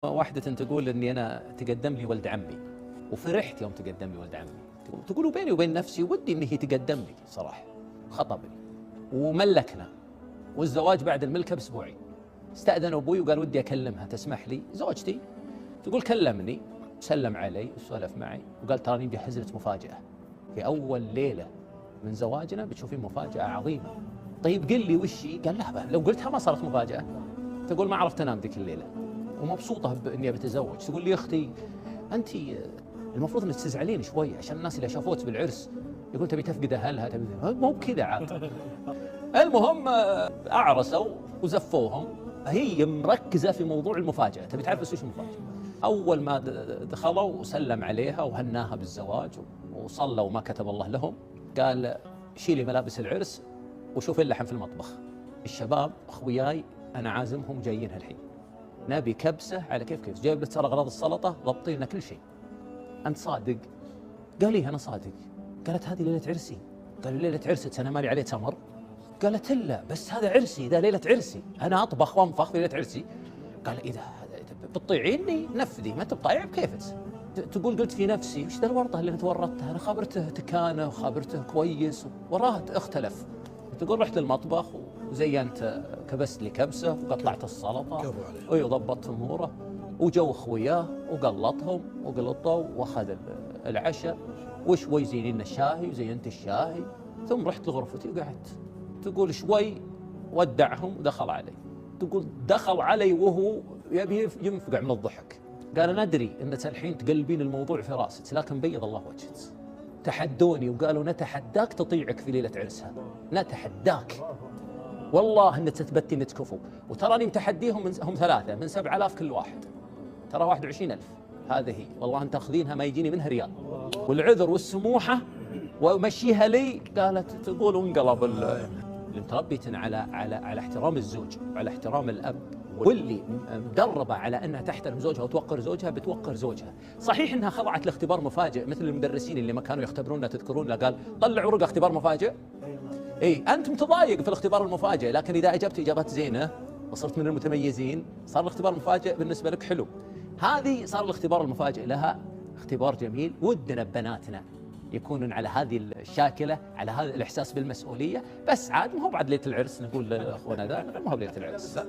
واحدة تقول اني انا تقدم لي ولد عمي وفرحت يوم تقدم لي ولد عمي. تقول وبيني وبين نفسي ودي انه هي تقدم لي صراحة. خطبني وملكنا والزواج بعد الملكة باسبوعين. استأذن ابوي وقال ودي اكلمها تسمح لي زوجتي. تقول كلمني سلم علي وسولف معي وقال تراني مجهز لك مفاجأة في اول ليلة من زواجنا بتشوفين مفاجأة عظيمة. طيب قل لي وش هي؟ قال لا لو قلتها ما صارت مفاجأة. تقول ما عرفت انام ذيك الليلة ومبسوطة بإني بتزوج. تقول لي أختي أنت المفروض إنك تزعلين شوي عشان الناس اللي شافوك بالعرس يقول تبي تفقد أهلها تبي مو بكذا عاد. المهم أعرسوا وزفوهم. هي مركزة في موضوع المفاجأة تبي تعرف بس وش المفاجأة. أول ما دخلوا وسلم عليها وهناها بالزواج وصلوا وما كتب الله لهم قال شيلي ملابس العرس وشوفي اللحم في المطبخ. الشباب أخوياي أنا عازمهم جايين هالحين نبي كبسة على كيف جايب لك ترى أغراض السلطة ضبطي لنا كل شيء. أنت صادق؟ قال لي أنا صادق. قالت هذه ليلة عرسي. قال ليلة عرسك أنا مالي عليه تمر. قالت لا بس هذا عرسي ذا ليلة عرسي أنا أطبخ وأنفخ في ليلة عرسي. قال إذا بتطيعيني نفذي ما أنت بطايع بكيفك. تقول قلت في نفسي وش ذا الورطة اللي أنا تورطتها أنا خابرته تكانة وخابرته كويس وراها اختلف. تقول رحت للمطبخ وزينت كبست لي كبسه وقطعت السلطه وضبطت اموره وجو اخوياه وقلطهم وقلطوا واخذ العشاء وشوي زينين الشاهي وزينت الشاهي ثم رحت لغرفتي وقعدت. تقول شوي ودعهم ودخل علي. تقول دخل علي وهو يبي ينفقع من الضحك. قال انا ادري انك الحين تقلبين الموضوع في راسك لكن بيض الله وجهك. تحدوني وقالوا نتحداك تطيعك في ليلة عرسها نتحداك والله ان تثبتي ان تكفوا. وتراني متحديهم هم ثلاثة من 7000 كل واحد ترى 21000. هذه والله انت تاخذينها ما يجيني منها ريال والعذر والسموحة ومشيها لي. قالت تقول وانقلب اللي متربية على احترام الزوج وعلى احترام الأب واللي مدربة على أنها تحترم زوجها وتوقر زوجها بتوقر زوجها. صحيح أنها خضعت لاختبار مفاجئ مثل المدرسين اللي ما كانوا يختبرونها تذكرون قال طلع ورقة اختبار مفاجئ. أنت متضايق في الاختبار المفاجئ لكن إذا أجبت إجابات زينة وصرت من المتميزين صار الاختبار المفاجئ بالنسبة لك حلو. هذه صار الاختبار المفاجئ لها اختبار جميل. ودنا ببناتنا يكونون على هذه الشاكلة على هذا الإحساس بالمسؤولية. بس عاد ما هو بعد ليلة العرس نقول لأخونا ذا ما هو ليلة العرس.